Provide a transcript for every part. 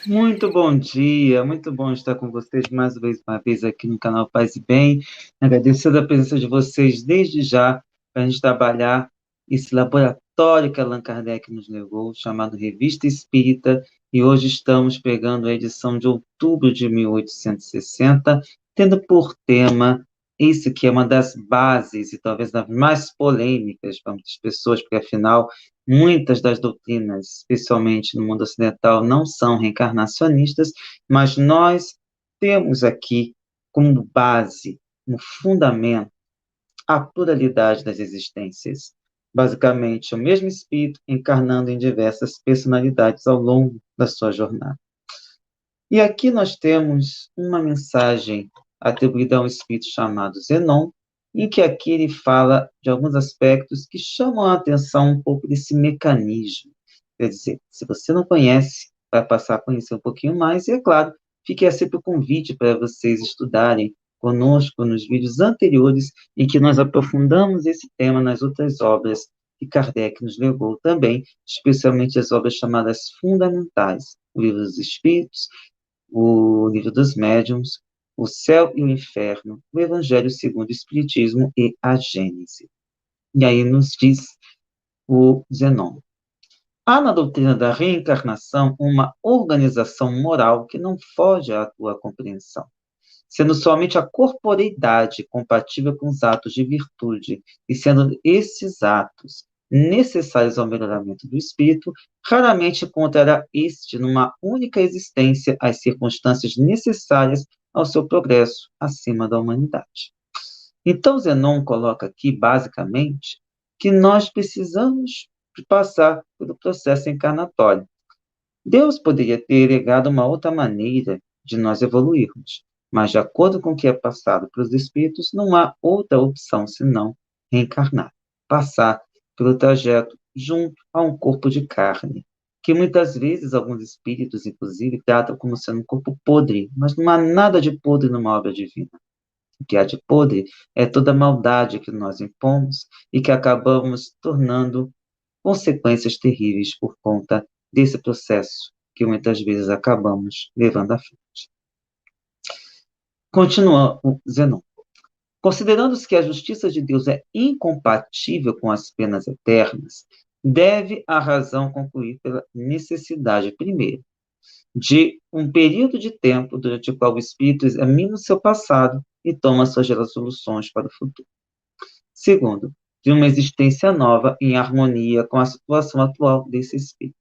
Muito bom dia, muito bom estar com vocês mais uma vez aqui no canal Paz e Bem. Agradecendo a presença de vocês desde já para a gente trabalhar esse laboratório que Allan Kardec nos levou, chamado Revista Espírita, e hoje estamos pegando a edição de outubro de 1860, tendo por tema isso que é uma das bases e talvez das mais polêmicas para muitas pessoas, porque afinal muitas das doutrinas, especialmente no mundo ocidental, não são reencarnacionistas, mas nós temos aqui como base, como fundamento, a pluralidade das existências. Basicamente, o mesmo espírito encarnando em diversas personalidades ao longo da sua jornada. E aqui nós temos uma mensagem atribuída a um espírito chamado Zenon, em que aqui ele fala de alguns aspectos que chamam a atenção um pouco desse mecanismo. Quer dizer, se você não conhece, vai passar a conhecer um pouquinho mais, e é claro, fica sempre o convite para vocês estudarem conosco nos vídeos anteriores, em que nós aprofundamos esse tema nas outras obras que Kardec nos levou também, especialmente as obras chamadas fundamentais, o Livro dos Espíritos, o Livro dos Médiuns, o Céu e o Inferno, o Evangelho segundo o Espiritismo e a Gênese. E aí nos diz o Zenon. Há na doutrina da reencarnação uma organização moral que não foge à tua compreensão, sendo somente a corporeidade compatível com os atos de virtude, e sendo esses atos necessários ao melhoramento do espírito, raramente encontrará este, numa única existência, as circunstâncias necessárias ao seu progresso acima da humanidade. Então, Zenon coloca aqui, basicamente, que nós precisamos passar pelo processo encarnatório. Deus poderia ter legado uma outra maneira de nós evoluirmos, mas de acordo com o que é passado para os espíritos, não há outra opção senão reencarnar, passar pelo trajeto junto a um corpo de carne, que muitas vezes alguns espíritos, inclusive, tratam como sendo um corpo podre, mas não há nada de podre numa obra divina. O que há de podre é toda a maldade que nós impomos e que acabamos tornando consequências terríveis por conta desse processo que muitas vezes acabamos levando à frente. Continua o Zenon. Considerando-se que a justiça de Deus é incompatível com as penas eternas, deve a razão concluir pela necessidade, primeiro, de um período de tempo durante o qual o espírito examina o seu passado e toma suas resoluções para o futuro. Segundo, de uma existência nova em harmonia com a situação atual desse espírito.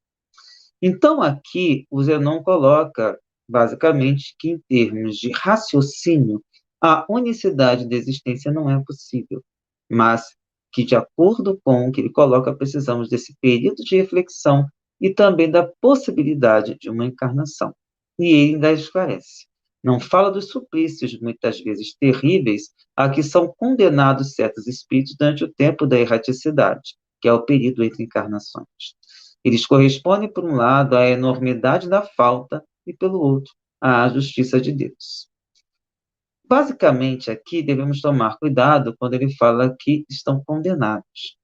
Então, aqui, o Zenon coloca, basicamente, que em termos de raciocínio, a unicidade da existência não é possível, mas que, de acordo com o que ele coloca, precisamos desse período de reflexão e também da possibilidade de uma encarnação. E ele ainda esclarece. Não fala dos suplícios, muitas vezes terríveis, a que são condenados certos espíritos durante o tempo da erraticidade, que é o período entre encarnações. Eles correspondem, por um lado, à enormidade da falta e, pelo outro, à justiça de Deus. Basicamente, aqui devemos tomar cuidado quando ele fala que estão condenados.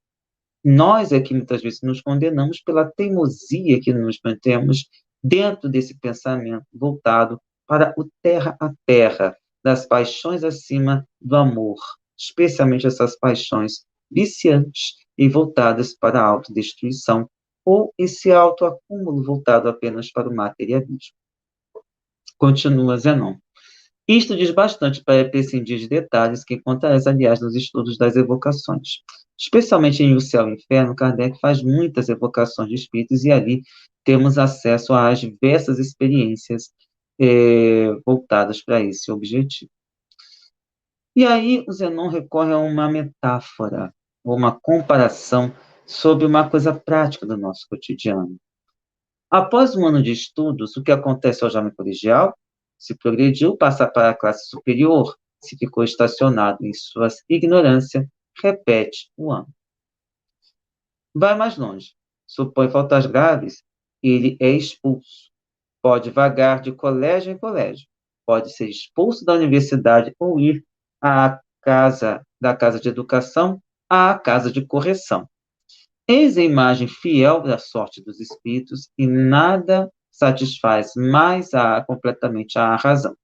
Nós é que muitas vezes nos condenamos pela teimosia que nos mantemos dentro desse pensamento voltado para o terra a terra, das paixões acima do amor, especialmente essas paixões viciantes e voltadas para a autodestruição, ou esse autoacúmulo voltado apenas para o materialismo. Continua Zenon. Isto diz bastante para prescindir de detalhes que encontrarás, aliás, nos estudos das evocações. Especialmente em O Céu e o Inferno, Kardec faz muitas evocações de espíritos e ali temos acesso às diversas experiências voltadas para esse objetivo. E aí o Zenon recorre a uma metáfora, ou uma comparação sobre uma coisa prática do nosso cotidiano. Após um ano de estudos, o que acontece ao jovem colegial? Se progrediu, passa para a classe superior. Se ficou estacionado em sua ignorância, repete o ano. Vai mais longe. Supõe faltas graves, ele é expulso. Pode vagar de colégio em colégio. Pode ser expulso da universidade ou ir da casa de educação à casa de correção. Eis a imagem fiel da sorte dos espíritos, e nada satisfaz mais completamente a razão.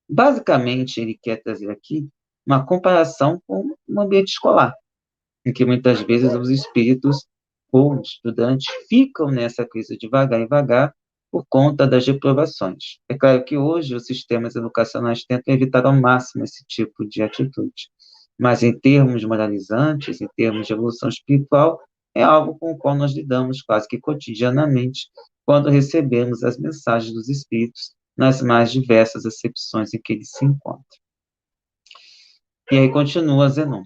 Basicamente, ele quer trazer aqui uma comparação com o ambiente escolar, em que muitas vezes os espíritos ou os estudantes ficam nessa crise devagar e vagar por conta das reprovações. É claro que hoje os sistemas educacionais tentam evitar ao máximo esse tipo de atitude, mas em termos moralizantes, em termos de evolução espiritual, é algo com o qual nós lidamos quase que cotidianamente quando recebemos as mensagens dos espíritos nas mais diversas acepções em que eles se encontram. E aí continua Zenon.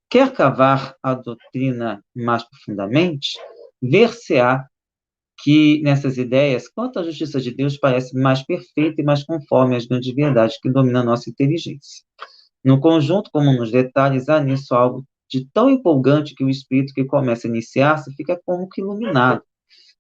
Quer cavar a doutrina mais profundamente? Ver-se-á que nessas ideias, quanto à justiça de Deus parece mais perfeita e mais conforme às grandes verdades que dominam a nossa inteligência. No conjunto, como nos detalhes, há nisso algo de tão empolgante que o espírito que começa a iniciar-se fica como que iluminado.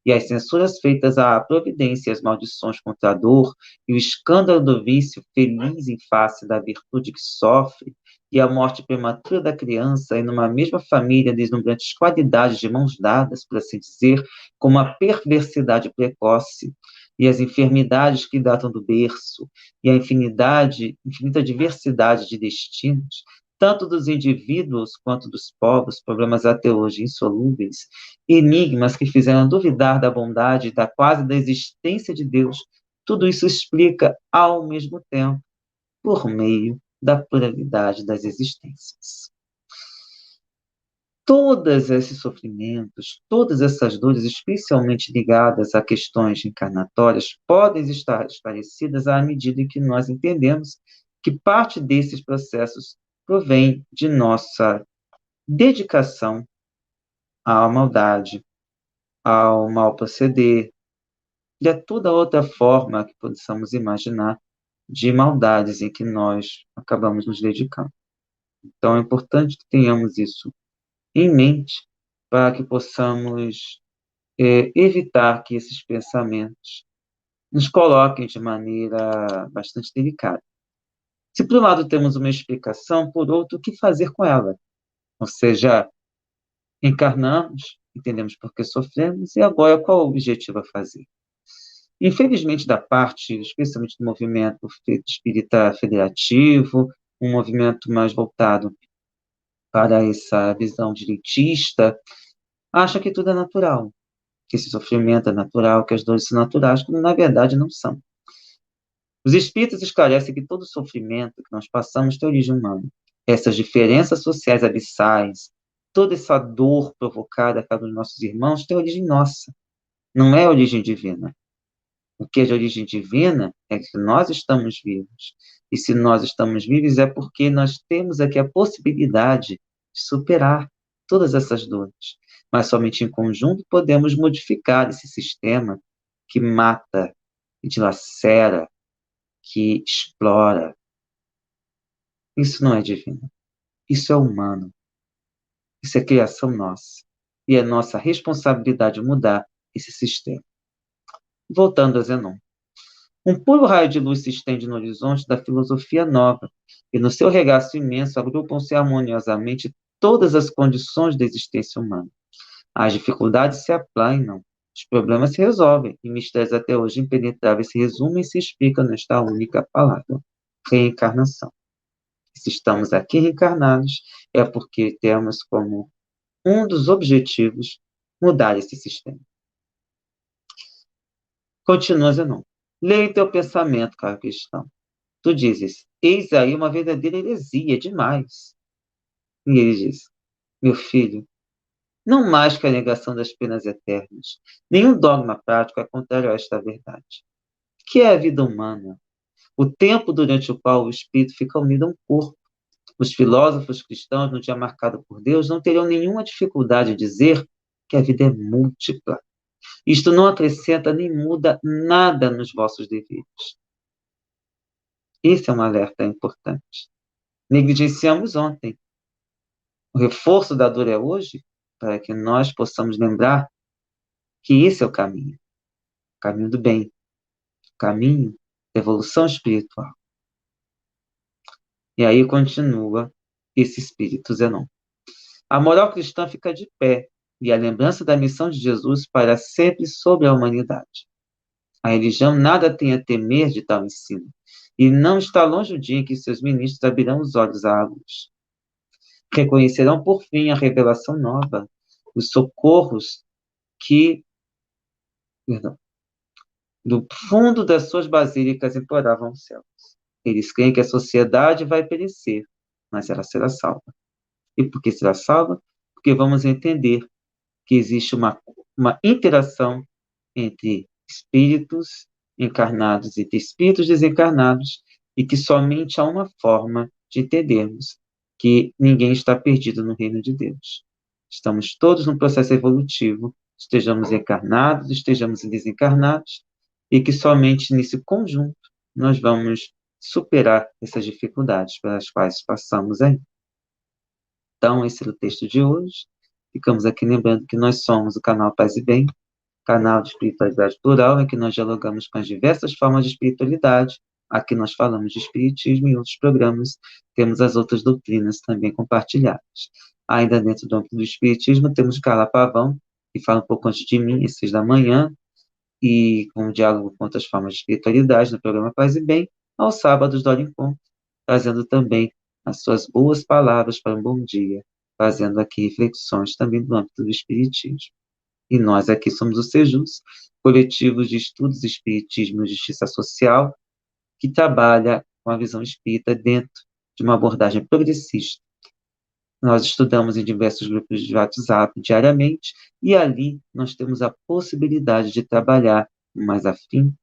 E as censuras feitas à providência, as maldições contra a dor, e o escândalo do vício feliz em face da virtude que sofre, e a morte prematura da criança, e numa mesma família deslumbrantes qualidades de mãos dadas, por assim dizer, como a perversidade precoce, e as enfermidades que datam do berço, e a infinita diversidade de destinos, tanto dos indivíduos quanto dos povos, problemas até hoje insolúveis, enigmas que fizeram duvidar da bondade, da quase da existência de Deus, tudo isso explica ao mesmo tempo, por meio da pluralidade das existências. Todos esses sofrimentos, todas essas dores, especialmente ligadas a questões encarnatórias, podem estar esclarecidas à medida em que nós entendemos que parte desses processos provém de nossa dedicação à maldade, ao mal proceder, e a toda outra forma que possamos imaginar de maldades em que nós acabamos nos dedicando. Então, é importante que tenhamos isso em mente para que possamos evitar que esses pensamentos nos coloquem de maneira bastante delicada. Se por um lado temos uma explicação, por outro, o que fazer com ela? Ou seja, encarnamos, entendemos por que sofremos, e agora qual é o objetivo a fazer? Infelizmente, da parte, especialmente do movimento espírita federativo, um movimento mais voltado para essa visão direitista, acha que tudo é natural, que esse sofrimento é natural, que as dores são naturais, quando na verdade não são. Os espíritos esclarecem que todo sofrimento que nós passamos tem origem humana. Essas diferenças sociais abissais, toda essa dor provocada pelos nossos irmãos tem origem nossa, não é origem divina. O que é de origem divina é que nós estamos vivos. E se nós estamos vivos é porque nós temos aqui a possibilidade de superar todas essas dores. Mas somente em conjunto podemos modificar esse sistema que mata, que dilacera, que explora. Isso não é divino. Isso é humano. Isso é criação nossa. E é nossa responsabilidade mudar esse sistema. Voltando a Zenon. Um puro raio de luz se estende no horizonte da filosofia nova, e no seu regaço imenso agrupam-se harmoniosamente todas as condições da existência humana. As dificuldades se aplainam, os problemas se resolvem, e mistérios até hoje impenetráveis se resumem e se explicam nesta única palavra: reencarnação. E se estamos aqui reencarnados, é porque temos como um dos objetivos mudar esse sistema. Continua Zenon. Leia teu pensamento, caro cristão. Tu dizes, eis aí uma verdadeira heresia, demais. E ele diz, meu filho, não mais que a negação das penas eternas. Nenhum dogma prático é contrário a esta verdade. Que é a vida humana? O tempo durante o qual o espírito fica unido a um corpo. Os filósofos cristãos, no dia marcado por Deus, não teriam nenhuma dificuldade em dizer que a vida é múltipla. Isto não acrescenta nem muda nada nos vossos deveres. Esse é um alerta importante. Negligenciamos ontem. O reforço da dor é hoje, para que nós possamos lembrar que esse é o caminho do bem, o caminho da evolução espiritual. E aí continua esse espírito Zenon. A moral cristã fica de pé e a lembrança da missão de Jesus para sempre sobre a humanidade. A religião nada tem a temer de tal ensino, e não está longe o dia em que seus ministros abrirão os olhos à luz. Reconhecerão por fim a revelação nova, os socorros que, perdão, do fundo das suas basílicas imploravam os céus. Eles creem que a sociedade vai perecer, mas ela será salva. E por que será salva? Porque vamos entender que existe uma interação entre espíritos encarnados e espíritos desencarnados, e que somente há uma forma de entendermos que ninguém está perdido no reino de Deus. Estamos todos num processo evolutivo, estejamos encarnados, estejamos desencarnados, e que somente nesse conjunto nós vamos superar essas dificuldades pelas quais passamos aí. Então, esse é o texto de hoje. Ficamos aqui lembrando que nós somos o canal Paz e Bem, canal de espiritualidade plural, em que nós dialogamos com as diversas formas de espiritualidade. Aqui nós falamos de espiritismo e em outros programas temos as outras doutrinas também compartilhadas. Ainda dentro do âmbito do espiritismo, temos Carla Pavão, que fala um pouco antes de mim, às 6 da manhã, e com um diálogo com outras formas de espiritualidade no programa Paz e Bem, aos sábados do Hora Encontro, trazendo também as suas boas palavras para um bom dia, fazendo aqui reflexões também do âmbito do espiritismo. E nós aqui somos o Sejus, coletivo de estudos espiritismo e justiça social, que trabalha com a visão espírita dentro de uma abordagem progressista. Nós estudamos em diversos grupos de WhatsApp diariamente, e ali nós temos a possibilidade de trabalhar mais afim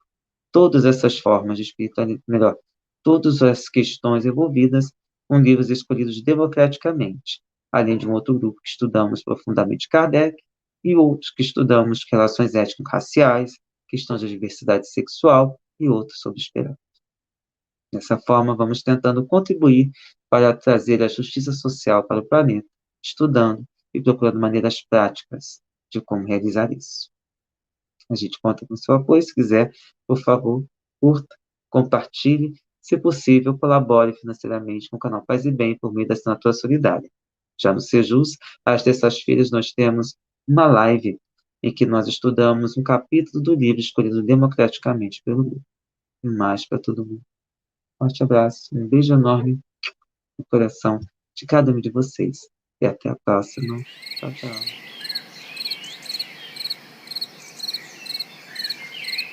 todas essas formas de espiritualidade, melhor, todas as questões envolvidas com livros escolhidos democraticamente, além de um outro grupo que estudamos profundamente Kardec, e outros que estudamos relações étnico-raciais, questões de diversidade sexual e outros sobre esperança. Dessa forma, vamos tentando contribuir para trazer a justiça social para o planeta, estudando e procurando maneiras práticas de como realizar isso. A gente conta com o seu apoio. Se quiser, por favor, curta, compartilhe, se possível, colabore financeiramente com o canal Paz e Bem por meio da assinatura solidária. Já no Sejus, às terças-feiras, nós temos uma live em que nós estudamos um capítulo do livro escolhido democraticamente pelo grupo. E mais para todo mundo. Um forte abraço, um beijo enorme no coração de cada um de vocês. E até a próxima. Tchau, tchau.